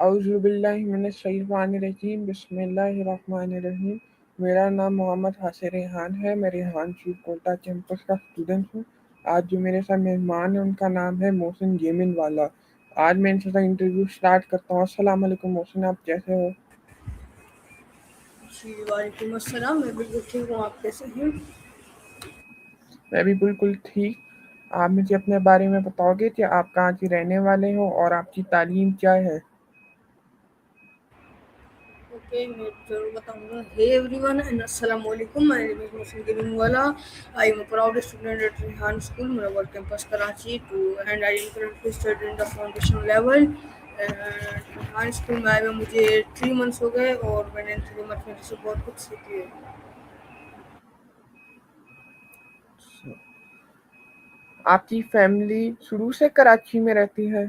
औज़ुबिल्लाहिमिनश्शैतानिर्रजीम बिस्मिल्लाहिर्रहमानिर्रहीम। मेरा नाम मोहम्मद हासिर रेहान है। मैं रेहान स्कूल कोटा कैंपस का स्टूडेंट हूँ। आज जो मेरे साथ मेहमान है उनका नाम है मोहसिन गेमिंग वाला। आज मैं इनसे इंटरव्यू स्टार्ट करता हूँ। अस्सलाम वालेकुम मोहसिन, आप कैसे हो? जी, वालेकुम अस्सलाम। मैं बिल्कुल ठीक हूँ, आप कैसे हैं? मैं भी बिल्कुल ठीक। आप मुझे अपने बारे में बताओगे कि आप कहाँ के रहने वाले हो और आपकी तालीम क्या है? ओके, मैं ज़रूर बताऊँगा। हे एवरीवन एंड अस्सलाम वालेकुम। My name is Mohsin Ginwala. I am a proud student at Rehan school, Munawwar campus Karachi two and I am currently studying the foundation level. Rehan school में आए हुए मुझे 3 मंथ्स हो गए और मैंने इन 3 मंथ में से बहुत कुछ सीख लिया है। आपकी फैमिली शुरू से कराची में रहती है?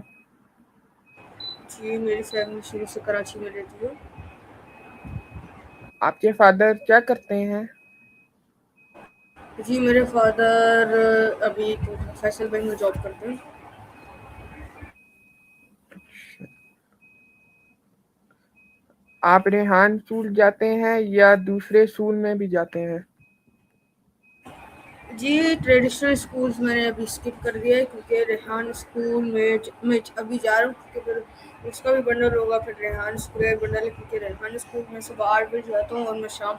जी, मेरी फैमिली शुरू से कराची में रहती है। आपके फादर क्या करते हैं? जी, मेरे फादर अभी तो फैसल बैंक में जॉब करते हैं। आप रेहान स्कूल जाते हैं या दूसरे स्कूल में भी जाते हैं? जी, ट्रेडिशनल स्कूल्स मैंने अभी स्किप कर दिया है क्योंकि रेहान स्कूल में मैं अभी जा रहा हूँ क्योंकि फिर उसका भी बंडल होगा, फिर रेहान स्कूल का भी बंडल है क्योंकि रेहान स्कूल में सुबह 8 बजे जाता हूँ और मैं शाम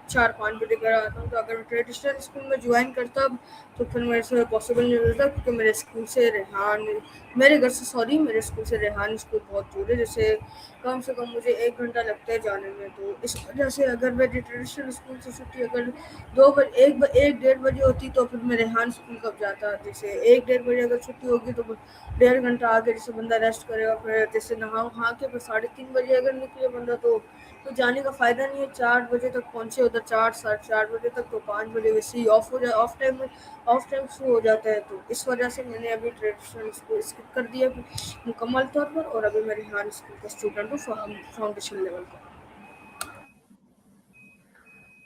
4-5 बजे घर आता हूँ। तो अगर मैं ट्रेडिशनल स्कूल में ज्वाइन करता तो फिर मेरे से पॉसिबल नहीं होता क्योंकि मेरे घर से मेरे स्कूल से रेहान स्कूल बहुत दूर है, जैसे कम से कम मुझे 1 घंटा लगता है जाने में। तो इस वजह से अगर मेरी ट्रेडिशनल स्कूल से छुट्टी अगर 1 डेढ़ बजे होती तो फिर मैं रेहान स्कूल कब जाता। जैसे 1 डेढ़ बजे अगर छुट्टी होगी तो 1.5 घंटा आगे जैसे बंदा रेस्ट करेगा, फिर जैसे नहा वहा के फिर 3:30 बजे अगर निकले बंदा तो जाने का फ़ायदा नहीं है। 4 बजे तक पहुँचे उधर, 4 साढ़े 4 बजे तक, तो 5 बजे वैसे ही ऑफ टाइम शुरू हो जाता है। तो इस वजह से मैंने अभी ट्रेडिशनल स्कूल स्किप कर दिया मुकम्मल तौर पर, और अभी मैं रेहान स्कूल का स्टूडेंट हूँ फाउंडेशन लेवल का।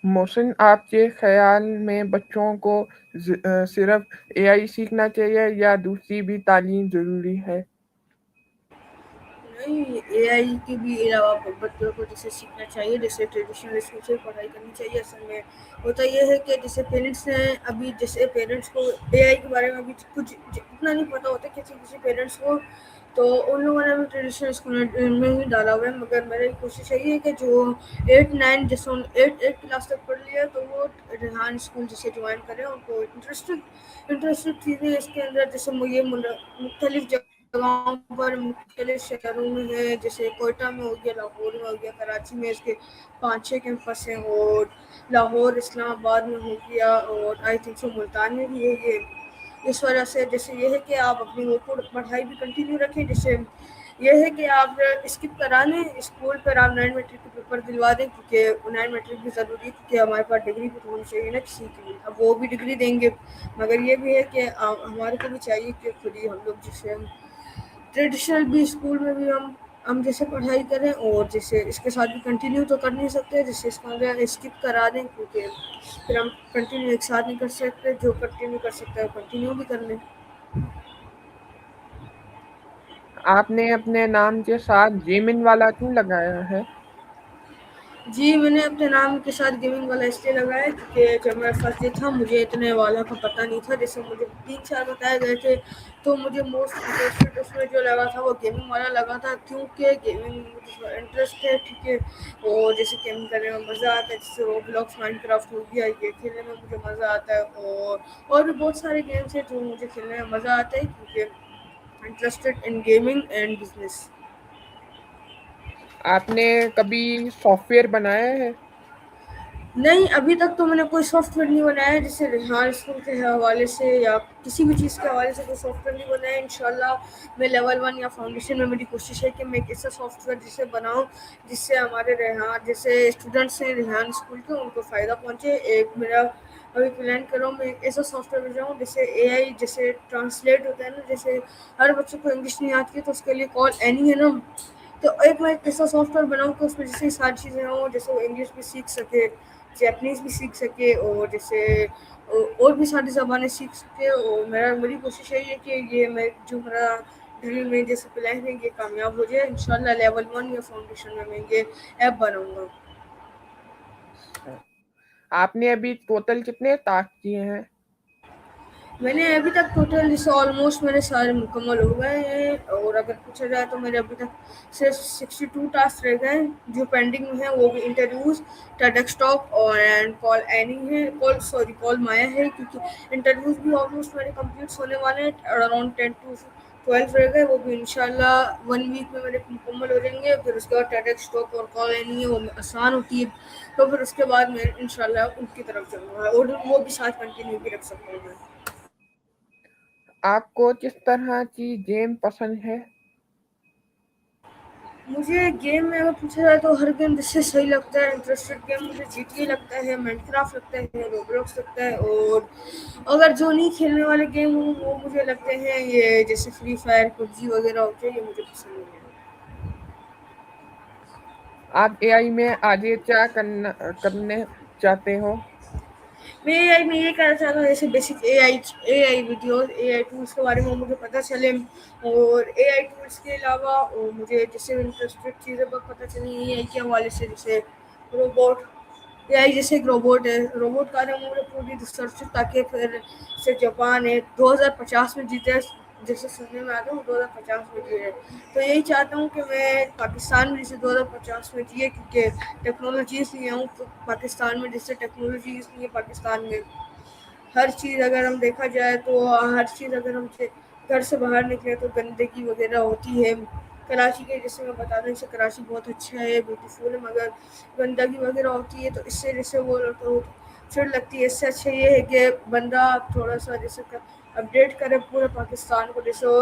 मोहसिन, आपके ख़्याल में बच्चों को सिर्फ़ एआई सीखना चाहिए या दूसरी भी तालीम ज़रूरी है? नहीं, एआई के भी अलावा बच्चों को जैसे सीखना चाहिए, जैसे ट्रेडिशनल स्कूल से पढ़ाई करनी चाहिए। असल में होता ये है कि जैसे पेरेंट्स ने अभी जैसे पेरेंट्स को एआई के बारे में अभी कुछ इतना नहीं पता होता किसी किसी पेरेंट्स को, तो उन लोगों ने भी ट्रेडिशनल स्कूल में ही डाला हुआ है। मगर मेरी कोशिश यही है कि जो 8-9 जैसे 8 क्लास तक पढ़ लिया तो वो रेहान स्कूल जैसे ज्वाइन करें। उनको इंटरेस्टेड इंटरेस्टेड चीज़ें इसके अंदर जैसे ये मुख्तलिफ जगहों पर मुख्तलिफ शहरों में है, जैसे कोयटा में हो गया, लाहौर में हो गया, कराची में इसके 5-6 कैंपस हैं, और लाहौर इस्लामाबाद में हो गया, और आई थिंक सो मुल्तान में भी है ये। इस वजह से जैसे ये है कि आप अपनी वो पढ़ाई भी कंटिन्यू रखें। जैसे ये है कि आप स्किप करा लें स्कूल पर, आप 9 मैट्रिक के पेपर दिलवा दें क्योंकि 9 मैट्रिक भी ज़रूरी है क्योंकि हमारे पास डिग्री भी तो होनी चाहिए ना किसी की भी। अब वो भी डिग्री देंगे, मगर ये भी है कि हमारे को भी चाहिए कि खुद ही हम लोग जैसे हम ट्रेडिशनल भी स्कूल में भी हम जैसे पढ़ाई करें, और जैसे इसके साथ भी कंटिन्यू तो कर नहीं सकते, जैसे इसका अगर स्किप करा दें क्योंकि फिर हम कंटिन्यू एक साथ नहीं कर सकते। जो कंटिन्यू कर सकते हैं कंटिन्यू भी कर लें। आपने अपने नाम के साथ गेमिंग वाला क्यों लगाया है? जी, मैंने अपने नाम के साथ गेमिंग वाला इसलिए लगाया क्योंकि जब मैं फर्स्ट डे था मुझे इतने वाला का पता नहीं था। जैसे मुझे 3-4 बताए गए थे, तो मुझे मोस्ट इंटरेस्टेड उसमें जो लगा था वो गेमिंग वाला लगा था क्योंकि गेमिंग में मुझे थोड़ा इंटरेस्ट है, ठीक है। और जैसे गेमिंग करने में मज़ा आता है, जैसे रोब्लॉक्स, माइनक्राफ्ट हो गया, ये खेलने में मुझे मज़ा आता है, और भी बहुत सारे गेम्स हैं जो मुझे खेलने में मज़ा आता है क्योंकि interested in gaming and business. आपने कभी सॉफ्टवेयर बनाया है? नहीं, अभी तक तो मैंने कोई सॉफ्टवेयर नहीं बनाया है, जैसे रेहान स्कूल के हवाले से या किसी भी चीज़ के हवाले से कोई सॉफ्टवेयर नहीं बनाया है। इंशाल्लाह मैं लेवल 1 या फाउंडेशन में मेरी कोशिश है कि मैं एक ऐसा सॉफ्टवेयर जिसे बनाऊँ जिससे हमारे रेहान जैसे स्टूडेंट्स हैं रेहान स्कूल के, उनको फ़ायदा पहुँचे। एक मेरा अभी प्लान कर रहा हूँ, मैं एक ऐसा सॉफ्टवेयर बनाऊँ जैसे एआई जैसे ट्रांसलेट होता है ना, जैसे हर बच्चे को इंग्लिश नहीं आती है तो उसके लिए कॉल एनी है ना, तो एक मैं ऐसा सॉफ्टवेयर बनाऊँ कि उसमें जैसे सारी चीज़ें हों, जैसे वो इंग्लिश भी सीख सके, जैपनीज़ भी सीख सके, और जैसे और भी सारी ज़बानें सीख सके। और मेरी कोशिश यही है कि ये मैं जो मेरा ड्रीम है, जैसे प्लान है, ये कामयाब हो जाए इंशाल्लाह। लेवल 1 या फाउंडेशन में मैं ये ऐप बनाऊँगा। अच्छा, आपने अभी टोटल कितने टास्क किए हैं? मैंने अभी तक टोटल जैसे ऑलमोस्ट मेरे सारे मुकम्मल हो गए हैं, और अगर पूछा जाए तो मेरे अभी तक सिर्फ 62 टास्क रह गए हैं जो पेंडिंग में है। वो भी इंटरव्यूज, टेडेक्स टॉक और एंड कॉल एनी है, कॉल माया है, क्योंकि इंटरव्यूज भी ऑलमोस्ट मेरे कंप्लीट होने वाले हैं। अराउंड 10 to 12 रह गए, वो भी इंशाल्लाह 1 वीक में मेरे मुकम्मल हो जाएंगे। फिर उसके बाद टेडेक्स टॉक और कॉल एनी है, वो आसान होती है, तो फिर उसके बाद मैं इंशाल्लाह उनकी तरफ चलूँगा, और वो भी साथ कंटिन्यू भी रख सकता हूँ मैं। आपको किस तरह की गेम पसंद है? मुझे गेम में अगर पूछा जाए तो हर गेम जिससे सही लगता है, इंटरेस्टेड गेम मुझे जीटीए लगता है, माइनक्राफ्ट लगता है, रोब्लॉक्स लगता है, और अगर जो नहीं खेलने वाले गेम हो वो मुझे लगते हैं ये जैसे फ्री फायर, पबजी वगैरह होते हैं, ये मुझे पसंद नहीं है। आप एआई में आगे क्या करने चाहते हो? मैं एआई में ये कहना चाहता हूँ, जैसे basic AI videos, AI tools के बारे में मुझे पता चले, और एआई टूल्स के अलावा और मुझे जैसे इंटरेस्टेड चीज़ें बहुत पता चली एआई के हवाले से, जैसे रोबोट। एआई जैसे एक रोबोट है, रोबोट का नाम मुझे पूरी रिसर्च, ताकि फिर से जापान है 2050 में जीते, जैसे सुनने में आता हूँ 2050 में जिए। तो यही चाहता हूँ कि मैं पाकिस्तान में जैसे 2050 में जिए, क्योंकि टेक्नोलॉजी इसलिए हूँ तो पाकिस्तान में, जैसे टेक्नोलॉजी इसलिए पाकिस्तान में हर चीज़ अगर हम देखा जाए तो हर चीज़ अगर हम से घर से बाहर निकले तो गंदगी वगैरह होती है। कराची के जैसे मैं बता दूँ, जैसे कराची बहुत अच्छा है, ब्यूटीफुल है, मगर गंदगी वगैरह होती है, तो इससे जैसे वो तो चिढ़ लगती है। इससे अच्छा ये है कि बंदा थोड़ा सा जैसे अपडेट करे पूरे पाकिस्तान को, जैसे वो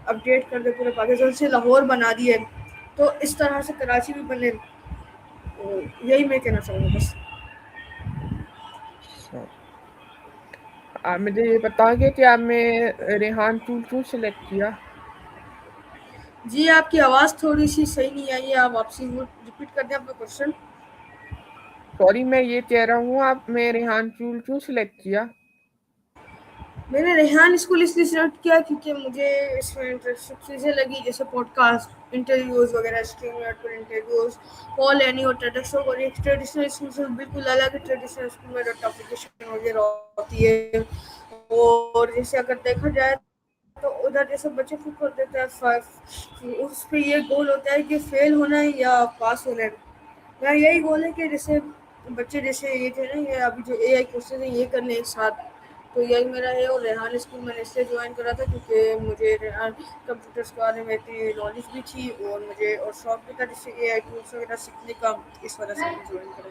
अपडेट कर दे पूरे पाकिस्तान से, लाहौर बना दिए, तो इस तरह से कराची भी बने। तो यही मैं कहना चाहूँगा बस। अच्छा, आप मुझे ये बताओगे कि आपने रेहान टूल क्यों सिलेक्ट किया? जी, आपकी आवाज़ थोड़ी-सी सही नहीं आई है, आप वापसी वो रिपीट कर दें आपका क्वेश्चन? सॉरी, मैं ये कह रहा हूँ आपने रेहान टूल क्यों सिलेक्ट किया? मैंने रेहान स्कूल इसलिए सिलेक्ट किया क्योंकि मुझे इसमें इंटरेस्टिंग चीज़ें लगी, जैसे पॉडकास्ट, इंटरव्यूज़ वगैरह, स्ट्रीमयार्ड पर इंटरव्यूज़, पॉल एनी और टेडेक्स टॉक, और एक ट्रेडिशनल स्कूल से बिल्कुल अलग है। ट्रेडिशनल स्कूल में नोटिफिकेशन वगैरह होती है, और जैसे अगर देखा जाए तो उधर जैसे बच्चे खुद कर देते हैं 5, उस पे ये गोल होता है कि फेल होना है या पास होना है। मेरा यही गोल है कि जैसे बच्चे जैसे ये थे ना, ये अभी जो एआई कोर्सेज हैं ये करने एक साथ, तो यही मेरा है। और रेहान स्कूल मैंने इसलिए ज्वाइन करा था क्योंकि मुझे रेहान कंप्यूटर्स के बारे में इतनी नॉलेज भी थी, और मुझे और शौक भी था जैसे एआई टूल्स वगैरह सीखने का, इस वजह से मैंने ज्वाइन करा।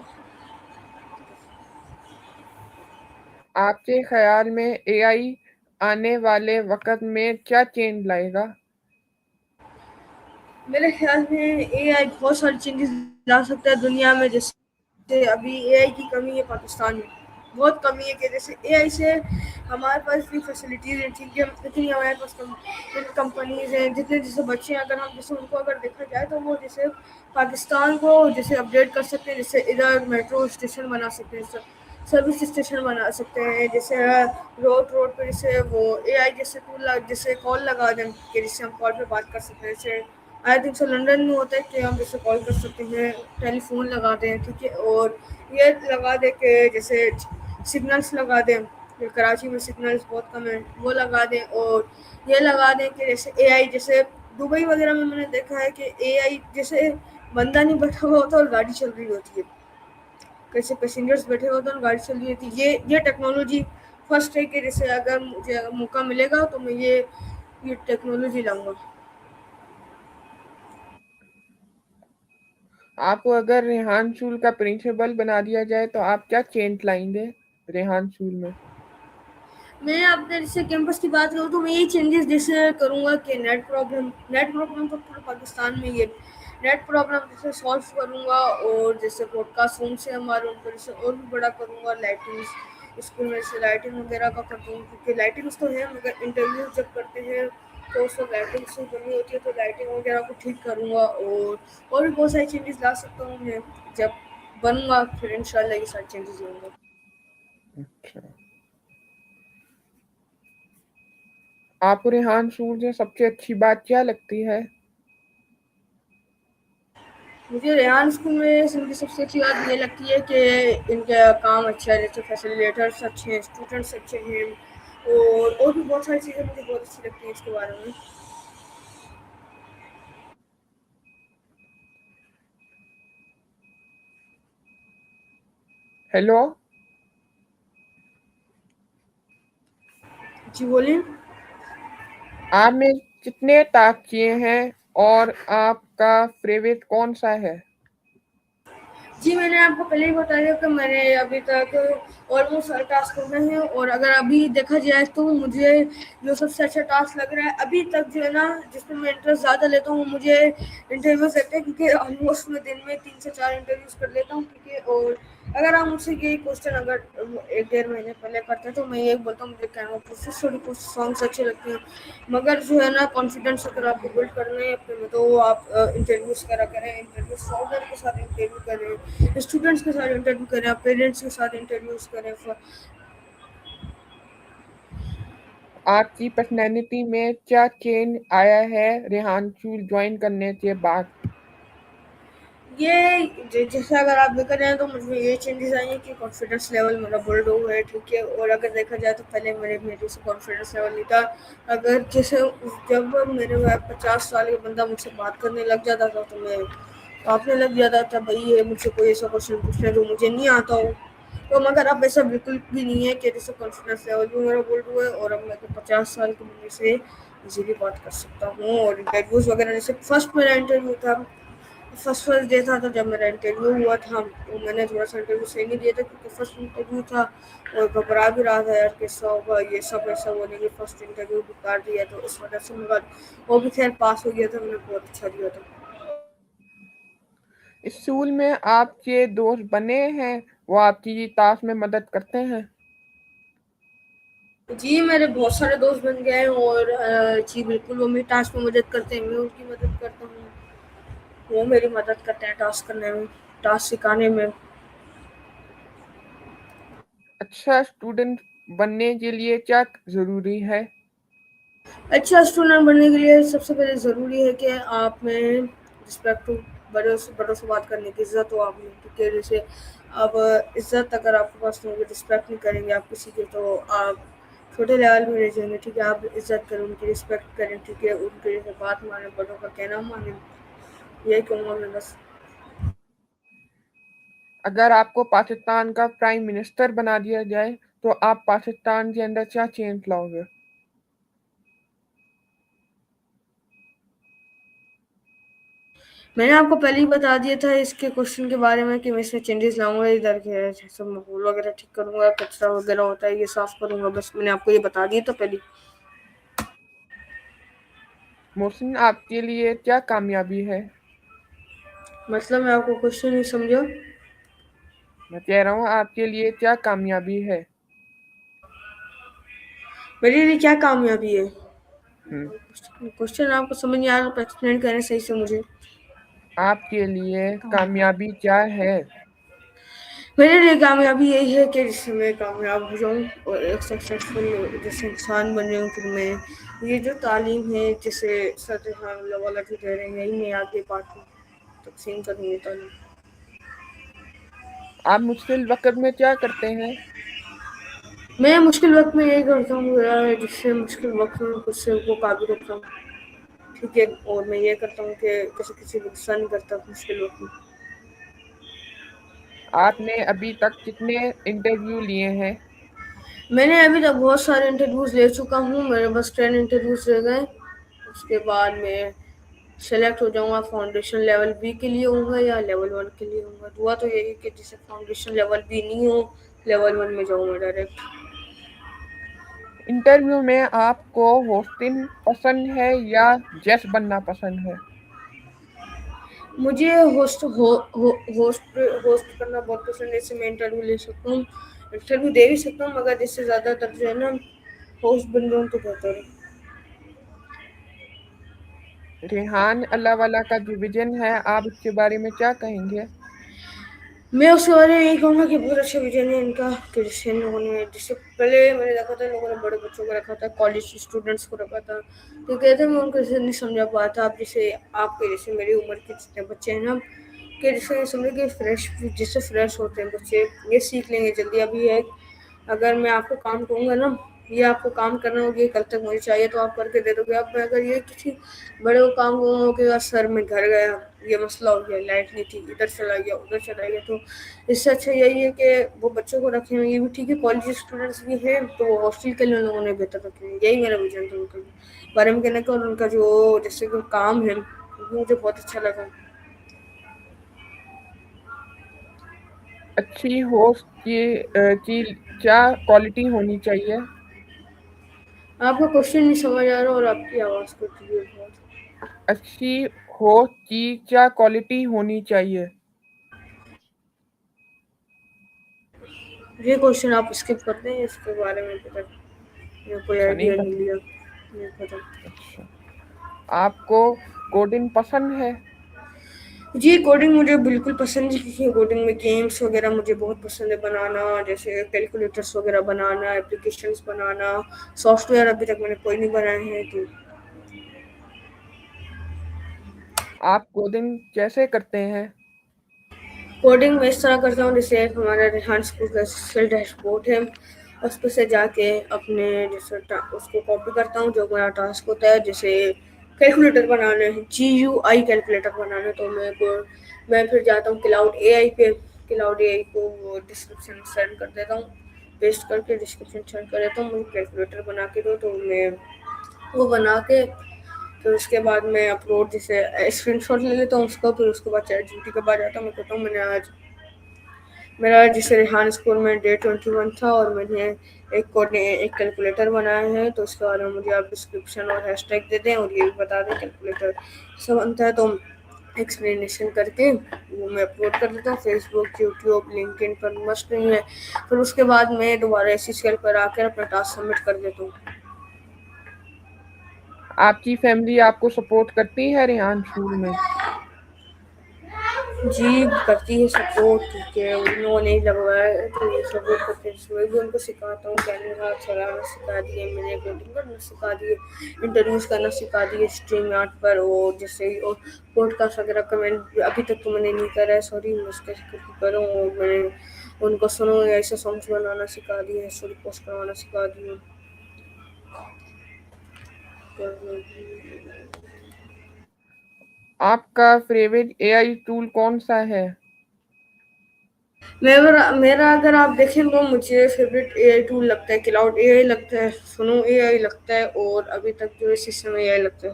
आपके ख्याल में एआई आने वाले वक़्त में क्या चेंज लाएगा? मेरे ख्याल में एआई बहुत सारी चेंजेस ला सकता है दुनिया में। जैसे अभी एआई की कमी है पाकिस्तान में, बहुत कमी है, कि जैसे एआई से हमारे पास भी फैसिलिटीज़ हैं, ठीक है, इतनी हमारे पास कंपनीज़ हैं, जितने जैसे बच्चे हैं, अगर हम जैसे उनको अगर देखा जाए तो वो जैसे पाकिस्तान को जैसे अपडेट कर सकते हैं, जैसे इधर मेट्रो स्टेशन बना सकते हैं, सर्विस स्टेशन बना सकते हैं, जैसे रोड रोड पे जैसे वो एआई जैसे टूल जैसे कॉल लगा दें कि जिससे हम कॉल पे बात कर सकते हैं। जैसे आई थिंक सो लंदन में होता है कि हम जैसे कॉल कर सकते हैं, टेलीफोन लगा दें, ठीक है, और ये लगा दें कि जैसे सिग्नल्स लगा दें, कराची में सिग्नल्स बहुत कम है, वो लगा दें, और ये लगा दें कि जैसे एआई जैसे दुबई वगैरह में मैंने देखा है कि एआई जैसे बंदा नहीं बैठा हुआ होता और गाड़ी चल रही होती है, कैसे पैसेंजर्स बैठे होते हैं और गाड़ी चल रही होती है। ये टेक्नोलॉजी फर्स्ट है कि जैसे अगर मुझे अगर मौका मिलेगा तो मैं ये टेक्नोलॉजी लाऊंगा। आपको अगर रेहान टूल का प्रिंसिपल बना दिया जाए तो आप क्या चेंज लाएँगे रेहान टूल में? मैं अपने जैसे कैंपस की बात करूँ तो मैं यही चेंजेस जैसे करूँगा कि नेट प्रॉब्लम तो पूरे पाकिस्तान में ही है। नेट प्रॉब्लम जैसे सॉल्व करूँगा, और जैसे पॉडकास्ट रूम से हमारे उनको जैसे और भी बड़ा करूँगा। लाइटिंग्स स्कूल में जैसे लाइटिंग वगैरह का कर दूँ, क्योंकि लाइटिंग्स तो है मगर इंटरव्यू जब करते हैं तो उसमें लाइटिंग से करनी होती है, तो लाइटिंग वगैरह को ठीक करूँगा, और भी बहुत सारी चेंजेस ला सकता हूँ मैं जब बनूँगा, फिर इंशाल्लाह ये सारे चेंजेस लाऊँगा। अच्छा। आपको रेहान सूर से सबसे अच्छी बात क्या लगती है? मुझे रेहान स्कूल में इनकी सबसे अच्छी बात ये लगती है कि इनका काम अच्छा है, जैसे फैसिलिटेटर्स अच्छे हैं, स्टूडेंट्स अच्छे हैं, और भी बहुत सारी चीज़ें मुझे बहुत अच्छी लगती हैं इसके बारे में। हेलो, जी बोलिए। आपने कितने टास्क किए हैं और आपका फेवरेट कौन सा है? जी, मैंने आपको पहले ही बताया कि मैंने अभी तक ऑलमोस्ट सारे टास्क कर रहे हैं, और अगर अभी देखा जाए तो मुझे जो सबसे अच्छा टास्क लग रहा है अभी तक, जो है ना, जिसमें मैं इंटरेस्ट ज़्यादा लेता हूँ, मुझे इंटरव्यूज़ लगते हैं, क्योंकि ऑलमोस्ट मैं दिन में 3 से 4 इंटरव्यूज़ कर लेता हूँ, क्योंकि और अगर आप मुझसे यही क्वेश्चन अगर 1 डेढ़ महीने पहले करते हैं तो मैं यही बोलता हूँ, मुझे कैनवा प्रोसेस थोड़ी कुछ सॉन्ग्स अच्छे लगते हैं। मगर जो है ना, कॉन्फिडेंस अगर आपको बिल्ड करना है अपने में, तो आप इंटरव्यूज़ करा करें, इंटरव्यू सॉल्वर के साथ इंटरव्यू करें, स्टूडेंट्स के साथ इंटरव्यू करें, आप पेरेंट्स के साथ इंटरव्यूज़ करें। आपकी पर्सनैलिटी में क्या चेंज आया है रेहान सूर ज्वाइन करने के बाद? ये जैसे अगर आप देखा जाए तो मुझमें ये चेंजेस आई हैं कि कॉन्फिडेंस लेवल मेरा बिल्ड हुआ है, ठीक है। और अगर देखा जाए तो पहले मेरे से कॉन्फिडेंस लेवल नहीं था। अगर जैसे जब मेरे वह 50 साल का बंदा मुझसे बात करने लग जाता था तो मैं काँपने लग जाता था, भाई ये मुझसे कोई ऐसा क्वेश्चन पूछ रहा है जो मुझे नहीं आता हो। तो मगर अब ऐसा बिल्कुल भी नहीं है, कि जैसे कॉन्फिडेंस लेवल भी मेरा बिल्ड हुआ है, और अब मैं 50 साल की बंदे से इजीली बात कर सकता हूँ। और इंटरव्यूज़ वगैरह, जैसे फर्स्ट मेरा इंटरव्यू था, फर्स्ट फर्स्ट डे था, तो जब मेरा इंटरव्यू हुआ था तो मैंने थोड़ा सा इंटरव्यू सही नहीं दिया था, क्योंकि फर्स्ट इंटरव्यू था, और घबरा भी रहा था यार, कैसा होगा ये सब, ऐसा बोले कि फर्स्ट इंटरव्यू बेकार दिया, तो इस वजह से मेरा वो भी खैर पास हो गया था, मैंने बहुत अच्छा दिया था। स्कूल में आपके दोस्त बने हैं, वो आपकी टास्क में मदद करते हैं? जी, मेरे बहुत सारे दोस्त बन गए हैं, और जी बिल्कुल, वो मेरी टास्क में मदद करते हैं, मैं उनकी मदद करता हूँ, वो मेरी मदद करते हैं टास्क करने में, टास्क सिखाने में। अच्छा स्टूडेंट बनने के लिए क्या ज़रूरी है? अच्छा स्टूडेंट बनने के लिए सबसे पहले ज़रूरी है कि आप में रिस्पेक्ट हो, बड़ों से बात करने की इज़्ज़त हो आप में, ठीक है। जैसे अब इज़्ज़त अगर आपके पास नहीं होगी, रिस्पेक्ट नहीं करेंगे आप किसी की, तो आप छोटे लेवल में रह जाएंगे, ठीक है। आप इज़्ज़त करें, उनकी रिस्पेक्ट करें, ठीक है, उनके जैसे बात माने, बड़ों का कहना माने, यही कहूँगा मैं बस। अगर आपको पाकिस्तान का प्राइम मिनिस्टर बना दिया जाए, तो आप पाकिस्तान के अंदर क्या चेंज लाओगे? मैंने आपको पहले ही बता दिया था इसके क्वेश्चन के बारे में कि मैं इसमें चेंजेस लाऊंगा, इधर के जैसे माहौल वगैरह ठीक करूंगा, कचरा वगैरह होता है ये साफ करूंगा, बस मैंने आपको ये बता दिया था पहले। मोहसिन, आपके लिए क्या कामयाबी है? मतलब मैं आपको क्वेश्चन नहीं समझा। मैं कह रहा हूँ आपके लिए क्या कामयाबी है? मेरे लिए क्या कामयाबी है? हुँ। क्वेश्चन आपको समझ नहीं आ रहा तो एक्सप्लेन करें सही से मुझे। आपके लिए कामयाबी क्या है? मेरे लिए कामयाबी यही है कि जिससे मैं कामयाब हो जाऊँ और एक सक्सेसफुल जैसे इंसान बन जाऊँ, फिर मैं ये जो तालीम है जिसे सर वाला जो दे रहे हैं, यही मैं आगे बांटूँ, तकसीम करूँ ये तालीम। आप मुश्किल वक़्त में क्या करते हैं? मैं मुश्किल वक्त में यही करता हूँ यार, जिससे मुश्किल वक्त में खुद से को काबू रखता हूँ, ठीक है। और मैं ये करता हूँ कि जैसे किसी को गुस्सा नहीं करता मुश्किल वक्त में। आपने अभी तक कितने इंटरव्यू लिए हैं? मैंने अभी तक बहुत सारे इंटरव्यूज़ ले चुका हूँ, मेरे बस 10 इंटरव्यूज़ रह गए। उसके बाद मैं सेलेक्ट हो जाऊँगा, फाउंडेशन लेवल बी के लिए होऊँगा या लेवल 1 के लिए होऊँगा। दुआ तो यही है कि जिसे फाउंडेशन लेवल बी नहीं हो, लेवल 1 में जाऊँ मैं डायरेक्ट। इंटरव्यू में आपको होस्टिंग पसंद है या गेस्ट बनना पसंद है? मुझे होस्ट करना बहुत पसंद है, इससे मैं इंटरव्यू ले सकता हूँ, इंटरव्यू दे भी सकता हूँ, मगर इससे ज़्यादातर जो है ना, होस्ट बन जाऊँ तो बेहतर है। रेहान अल्लाहवाला का जो विज़न है, आप उसके बारे में क्या कहेंगे? मैं उसके बारे में यही कहूँगा कि बहुत अच्छा विजन है इनका, कि जैसे इन लोगों ने, जैसे पहले मैंने देखा था इन लोगों ने बड़े बच्चों को रखा था, कॉलेज स्टूडेंट्स को रखा था, तो कहते मैं उनको जैसे नहीं समझा पाया था। अब जैसे आपके जैसे मेरी उम्र के जितने बच्चे हैं ना, कि जैसे समझे कि फ्रेश, जिससे फ्रेश होते हैं बच्चे, ये सीख लेंगे जल्दी। अभी है, अगर मैं आपको काम कहूँगा ना, ये आपको काम करना होगा, ये कल तक मुझे चाहिए तो आप करके दे दोगे। अब मैं अगर ये किसी बड़े को काम कहूँगा कि यार सर मैं घर गया, ये मसला हो गया, लाइट नहीं थी, इधर चला गया, उधर चला गया, तो इससे अच्छा यही है कि वो बच्चों को रखे हुए, ये भी ठीक है, कॉलेज स्टूडेंट्स भी हैं तो वो हॉस्टल के लिए उन लोगों ने बेहतर रखे हैं। यही मेरा विजन था उनके बारे में कहने का, और उनका जो जैसे कि काम है वो मुझे बहुत अच्छा लगा। अच्छी होस्ट की क्या क्वालिटी होनी चाहिए? आपका क्वेश्चन नहीं समझ आ रहा और आपकी आवाज़ कट रही है बहुत। अच्छी होस्ट की क्या क्वालिटी होनी चाहिए? ये क्वेश्चन आप स्किप करते हैं, इसके बारे में पता, मेरे कोई अच्छा, नहीं आइडिया नहीं पता। लिया, नहीं पता। अच्छा, आपको कोडिंग पसंद है? जी, कोडिंग मुझे बिल्कुल पसंद है, क्योंकि कोडिंग में गेम्स वगैरह मुझे बहुत पसंद है बनाना, जैसे कैलकुलेटर्स वगैरह बनाना, एप्लीकेशंस बनाना। सॉफ्टवेयर अभी तक मैंने कोई नहीं बनाए हैं, तो आप कोडिंग कैसे करते हैं? कोडिंग मैं इस तरह करता हूँ, जैसे एक हमारा रेहान स्कूल का स्किल डैशबोर्ड है, उस पर से जाके अपने जैसे उसको कॉपी करता हूँ, जो मेरा टास्क होता है, जैसे कैलकुलेटर बनाना है, GUI कैलकुलेटर बनाना है, तो मैं फिर जाता हूँ क्लाउड AI पे, क्लाउड AI को डिस्क्रिप्शन सेंड कर देता हूँ, पेस्ट करके डिस्क्रिप्शन सेंड कर देता हूँ, मुझे कैलकुलेटर बना के दो, तो मैं वो बना के फिर उसके बाद मैं अपलोड, जैसे स्क्रीनशॉट ले लेता हूँ उसका, फिर उसके बाद चैट जीपीटी के पास जाता हूँ, मैं कहता हूँ मैंने आज मेरा जैसे रेहान स्कूल में डे 21 था और मैंने एक कोड ने एक कैलकुलेटर बनाया है, तो उसके बारे में मुझे आप डिस्क्रिप्शन और हैशटैग दे दें और ये भी बता दें कैलकुलेटर सब बनता है, तो एक्सप्लेनेशन करके वो मैं अपलोड कर देता हूँ फेसबुक, यूट्यूब, लिंक्डइन पर, मस्त नहीं है। फिर उसके बाद मैं दोबारा SSL पर आकर अपना टास्क सबमिट कर देता हूँ। आपकी फैमिली आपको सपोर्ट करती है रेहान स्कूल में? जी, करती है सपोर्ट, ठीक है, उन्होंने नहीं लगवाया है तो ये सपोर्ट करते हैं। मैं भी उनको सिखाता हूँ, कैनवा चलाना सिखा दिए मैंने, कोडिंग करना सिखा दिए, इंटरव्यूज़ करना सिखा दिए स्ट्रीम यार्ड पर, और जैसे और पॉडकास्ट वगैरह का मैंने अभी तक तो मैंने नहीं करा है, सॉरी, मैं उसका करूँ, और मैंने उनको सुनो या ऐसे सॉन्ग्स बनाना सिखा दिए, स्टोरी पोस्ट करवाना सिखा दिए। आपका फेवरेट एआई टूल कौन सा है? मेरा अगर आप देखें तो मुझे फेवरेट AI टूल लगता है क्लाउड AI लगता है, सुनो AI लगता है, और अभी तक जो है सिस्टम AI लगता है।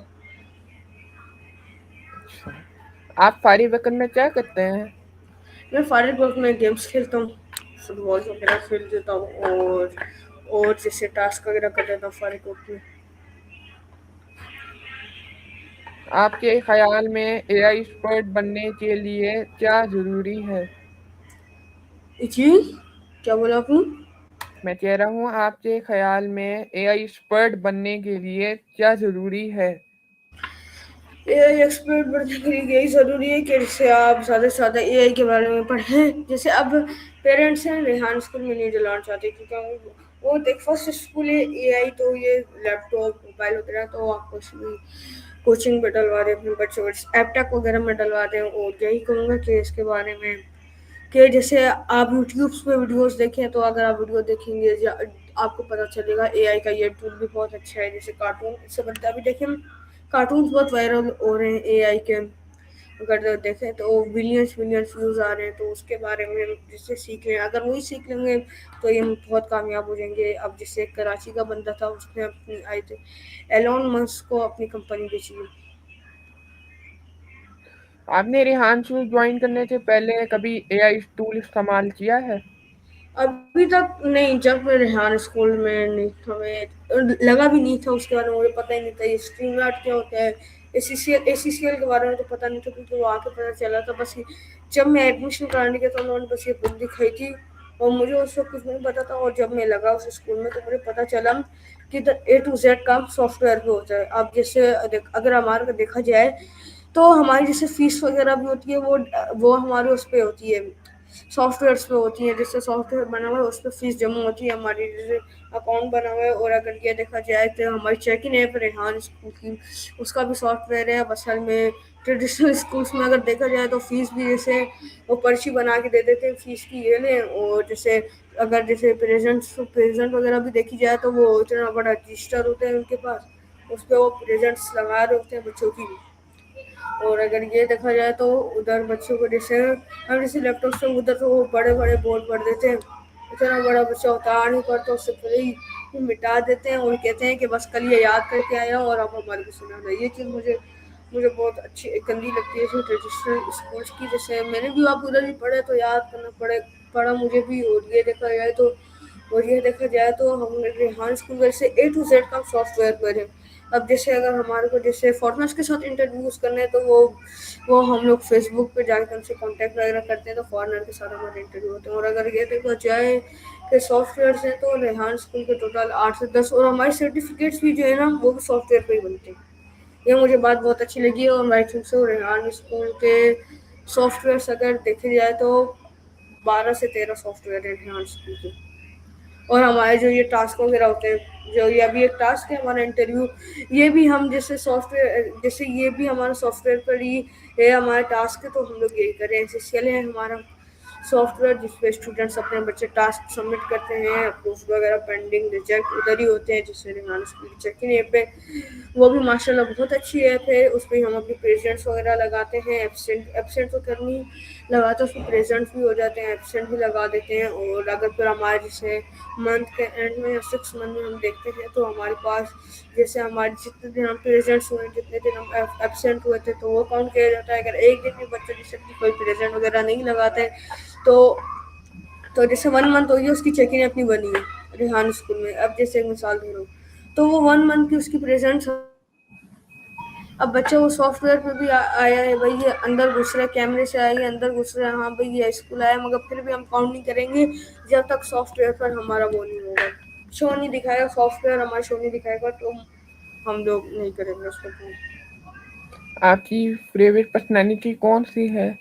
अच्छा, आप फारिग वक्त में क्या करते हैं? मैं फारिग वक्त में गेम्स खेलता हूँ, फुटबॉल वगैरह खेल देता हूँ, और जैसे टास्क वगैरह कर देता हूँ फारिग वक्त में। आपके ख्याल में एआई एक्सपर्ट बनने के लिए क्या जरूरी है? जी, क्या बोला आपने? मैं कह रहा हूँ, आपके ख्याल में एआई एक्सपर्ट बनने के लिए क्या जरूरी है? AI एक्सपर्ट बनने के लिए यही ज़रूरी है कि जैसे आप ज़्यादा से ज़्यादा AI के बारे में पढ़ें। जैसे अब पेरेंट्स हैं रेहान स्कूल में नहीं डलवाना चाहते, क्योंकि वो देख फर्स्ट स्कूल है AI, तो ये लैपटॉप मोबाइल वगैरह तो आपको कोचिंग में डलवा दें, अपने बच्चों को एपटेक वगैरह में डलवा दें, और यही कहूँगा कि इसके बारे में कि जैसे आप यूट्यूब पे वीडियोस देखें, तो अगर आप वीडियो देखेंगे आपको पता चलेगा AI का ये टूल भी बहुत अच्छा है, जैसे कार्टून इससे बनता है। अभी देखें कार्टून्स बहुत वायरल हो रहे हैं AI के, अगर देखें तो बिलियंस बिलियंस व्यूज़ आ रहे हैं, तो उसके बारे में हम जिससे सीख लें, अगर वही सीख लेंगे तो ये हम बहुत कामयाब हो जाएंगे। अब जैसे कराची का बंदा था, उसने अपनी आई थी एलोन मस्क को अपनी कंपनी बेची है। आपने रेहान स्कूल ज्वाइन करने से पहले कभी एआई टूल इस्तेमाल किया है? अभी तक नहीं, जब मैं रेहान स्कूल में नहीं था, मैं लगा भी नहीं था, उसके बारे में मुझे पता ही नहीं था ये स्ट्रीम यार्ड क्या होता है, ACCL के बारे में तो पता नहीं था, क्योंकि वो आके पता चला था बस जब मैं एडमिशन कराने गया था, उन्होंने बस ये बुक दिखाई थी और मुझे उस वक्त कुछ नहीं पता था, और जब मैं लगा उस स्कूल में तो मुझे पता चला कि A to Z काम सॉफ्टवेयर पे होता है। अब जैसे अगर हमारे देखा जाए तो हमारी जैसे फीस वगैरह भी होती है, वो हमारे उस पे होती है, सॉफ्टवेयर्स पे होती हैं, जिससे सॉफ्टवेयर बना हुआ है उस पे फीस जमा होती है हमारी, जैसे अकाउंट बना हुआ है। और अगर ये देखा जाए तो हमारी check in app Rehan school की, उसका भी सॉफ्टवेयर है। अब असल में ट्रेडिशनल स्कूल्स में अगर देखा जाए तो फीस भी जैसे वो पर्ची बना के दे देते हैं फीस की ये लें, और जैसे अगर जैसे प्रेजेंट वगैरह भी देखी जाए तो वो इतना बड़ा रजिस्टर होता है उनके पास, उस पर वो प्रेजेंट्स लगा रहे होते हैं बच्चों की। और अगर ये देखा जाए तो उधर बच्चों को जैसे हम जैसे लैपटॉप से उधर तो वो बड़े बड़े बोर्ड पढ़ देते हैं, इतना बड़ा बच्चा उतार नहीं पड़ता, उससे पहले ही वो मिटा देते हैं और कहते हैं कि बस कल ये याद करके आया हूँ और आप हमारे को सुनाना। ये चीज़ मुझे मुझे बहुत अच्छी गंदी लगती है जो ट्रेडिशनल स्कूल्स की। जैसे मैंने भी आप उधर ही पढ़े तो याद करना पड़ा मुझे भी। और ये देखा जाए तो हम रेहान स्कूल वैसे A to Z का सॉफ्टवेयर पर है। अब जैसे अगर हमारे को जैसे फॉरेनर्स के साथ इंटरव्यूज करने हैं तो वो हम लोग फेसबुक पे जाकर उनसे कांटेक्ट वगैरह करते हैं, तो फॉरेनर के साथ हमारे इंटरव्यू होते हैं। और अगर ये देखा जाए कि सॉफ्टवेयर हैं तो रेहान स्कूल के टोटल 8 से 10, और हमारे सर्टिफिकेट्स भी जो है ना वो भी सॉफ्टवेयर पे ही बनते हैं। ये मुझे बात बहुत अच्छी लगी। और I think so Rehan school के सॉफ्टवेयर अगर देखे जाए तो 12 से 13 सॉफ्टवेयर है रेहान स्कूल के। और हमारे जो ये टास्क वगैरह होते हैं, जो ये अभी एक टास्क है हमारा इंटरव्यू, ये भी हम जैसे सॉफ्टवेयर जैसे ये भी हमारा सॉफ्टवेयर पर ही है हमारा टास्क है, तो हम लोग यही करें। एसएसएल है हमारा सॉफ्टवेयर जिसपे स्टूडेंट्स अपने बच्चे टास्क सबमिट करते हैं, अप्रूव वगैरह पेंडिंग रिजेक्ट उधर ही होते हैं, जिससे रिहान स्कूल की चेक इन ऐप पे वो भी माशाल्लाह बहुत अच्छी ऐप है। उस पर हम अपनी प्रेजेंट्स वगैरह लगाते हैं, एब्सेंट एब्सेंट तो करनी लगाते हैं, उसमें प्रेजेंट्स भी हो जाते हैं, एब्सेंट भी लगा देते हैं। और अगर फिर हमारे जैसे मंथ के एंड में या 6 मंथ में हम देखते हैं तो हमारे पास जैसे हमारे जितने दिन हम प्रेजेंट्स हुए, जितने दिन हम एब्सेंट हुए थे, तो वो काउंट किया जाता है। अगर एक दिन भी बच्चे जैसे कि कोई प्रेजेंट वगैरह नहीं लगाते तो जैसे 1 मंथ हो गई उसकी चेक इन अपनी बनी है रेहान स्कूल में। अब जैसे एक मिसाल दे रहा हूँ, तो वो 1 मंथ की उसकी प्रेजेंट्स। अब बच्चा वो सॉफ्टवेयर पे भी आया है भाई, ये अंदर घुस रहा है, कैमरे से आया, ये अंदर घुस रहा है, हाँ भाई ये स्कूल आया, मगर फिर भी हम काउंट नहीं करेंगे जब तक सॉफ्टवेयर पर हमारा वो नहीं होगा, शो नहीं दिखाएगा, सॉफ्टवेयर हमारा शो नहीं दिखाएगा, तो हम लोग नहीं करेंगे उसको count। आपकी फेवरेट पर्सनैलिटी कौन सी है?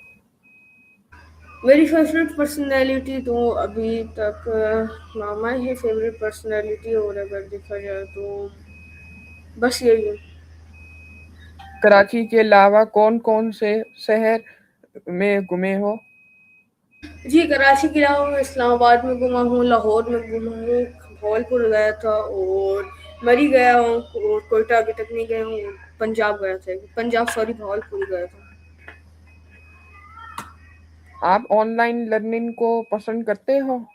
मेरी फेवरेट पर्सनैलिटी तो अभी तक मामा ही फेवरेट पर्सनैलिटी, और अगर देखा जाए तो बस यही है। कराची के अलावा कौन-कौन से शहर में घूमे हो? जी, कराची के अलावा मैं इस्लामाबाद में घुमा हूँ, लाहौर में घुमा हूँ, भावलपुर गया था, और मरी गया हूँ, और कोयटा अभी तक नहीं गया हूँ, पंजाब गया था, पंजाब सॉरी भावलपुर गया था। आप ऑनलाइन लर्निंग को पसंद करते हो?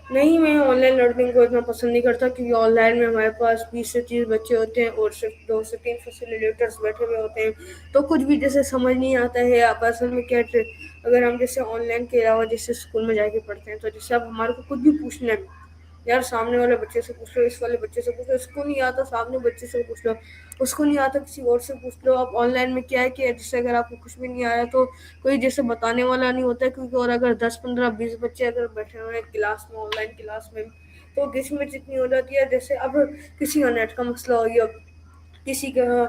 नहीं, मैं ऑनलाइन लर्निंग को इतना पसंद नहीं करता, क्योंकि ऑनलाइन में हमारे पास 20 से 30 बच्चे होते हैं और सिर्फ 2 से 3 फैसिलिटेटर्स बैठे हुए होते हैं, तो कुछ भी जैसे समझ नहीं आता है। अब असल में क्या अगर हम जैसे ऑनलाइन के अलावा जैसे स्कूल में जाके पढ़ते हैं, तो जैसे अब हमारे को कुछ भी पूछना है, यार सामने वाले बच्चे से पूछ लो, इस वाले बच्चे से पूछ लो, इसको नहीं आता सामने बच्चे से पूछ लो, उसको नहीं आता किसी और से पूछ लो। अब ऑनलाइन में क्या है कि जैसे अगर आपको कुछ भी नहीं आया तो कोई जैसे बताने वाला नहीं होता है, क्योंकि और अगर 10 15 20 बच्चे अगर बैठे हुए हैं क्लास में, ऑनलाइन क्लास में, तो गिचमिच इतनी हो जाती है। जैसे अब किसी का नेट का मसला हो गया, किसी का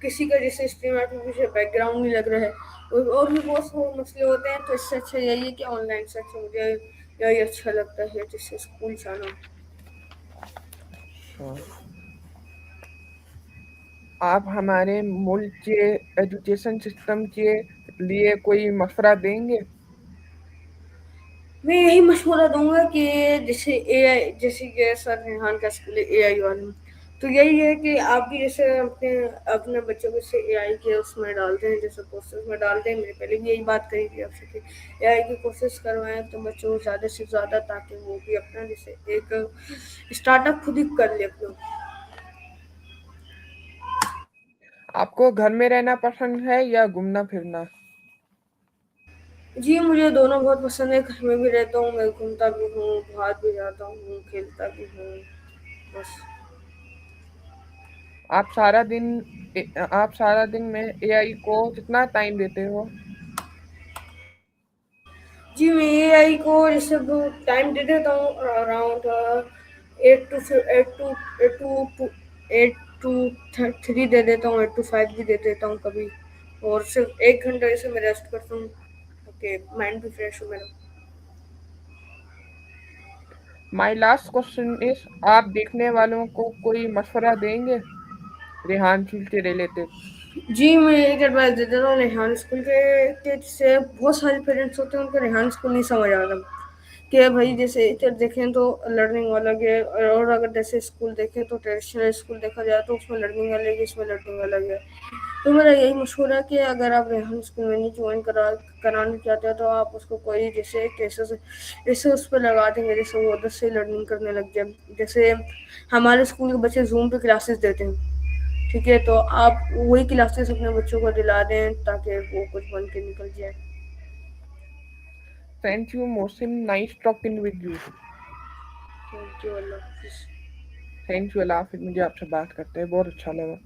किसी का जैसे स्ट्रीम पीछे बैकग्राउंड नहीं लग रहा है, और भी बहुत सारे मसले होते हैं, तो इससे अच्छा यही है कि ऑनलाइन से अच्छा मुझे यही अच्छा लगता है जिससे स्कूल जाना। अच्छा। आप हमारे मुल्क के एजुकेशन सिस्टम के लिए कोई मशवरा देंगे? मैं यही मशवरा दूंगा कि जैसे एआई, जैसे कि सर रेहान का स्कूल है एआई वाला, तो यही है कि आप भी जैसे अपने अपने बच्चों को जैसे एआई के उसमें डालते हैं, जैसे कोर्सेज में डालते हैं, मैंने पहले भी यही बात कही थी आपसे कि एआई के कोर्सेज करवाएं तो बच्चों को ज़्यादा से ज़्यादा, ताकि वो भी अपना जैसे एक स्टार्टअप खुद ही कर ले अपना। आपको घर में रहना पसंद है या घूमना-फिरना? जी, मुझे दोनों बहुत पसंद है, घर में भी रहता हूँ, मैं घूमता भी हूँ, बाहर भी जाता हूँ, खेलता भी हूँ, बस। आप सारा दिन में एआई को कितना टाइम देते हो? जी, मैं एआई को जैसे टाइम दे देता हूँ अराउंड 8 टू 3 दे देता हूँ, 8 टू 5 भी दे देता हूँ कभी, और सिर्फ 1 घंटा जैसे मैं रेस्ट करता हूँ। कि माइंड भी फ्रेश हो मेरा। माय लास्ट क्वेश्चन इज, आप देखने वालों को कोई मशवरा देंगे रेहान से रिलेटेड? जी, मैं एक एडवाइस दे देता हूँ रेहान स्कूल के जैसे बहुत सारे पेरेंट्स होते हैं उनको रेहान स्कूल नहीं समझ आता कि भाई जैसे इधर देखें तो लर्निंग अलग है, और अगर जैसे स्कूल देखें तो ट्रेडिशनल स्कूल देखा जाए तो उसमें लर्निंग अलग है, इसमें लर्निंग अलग है। तो मेरा यही मशवरा है कि अगर आप रेहान स्कूल में नहीं ज्वाइन कराना चाहते हो तो आप उसको कोई जैसे केसेस ऐसे उस पर लगा देंगे जैसे वो उधर से लर्निंग करने लग जाए। जैसे हमारे स्कूल के बच्चे जूम पे क्लासेस देते हैं, ठीक है, तो आप वही क्लासेस अपने बच्चों को दिला दें ताकि वो कुछ बन के निकल जाए। Thank you Mohsin, nice talking with you. Thank you, अल्लाह हाफिज़। थैंक यू, अल्लाह हाफिज़। मुझे आपसे बात करते हैं बहुत अच्छा लगा।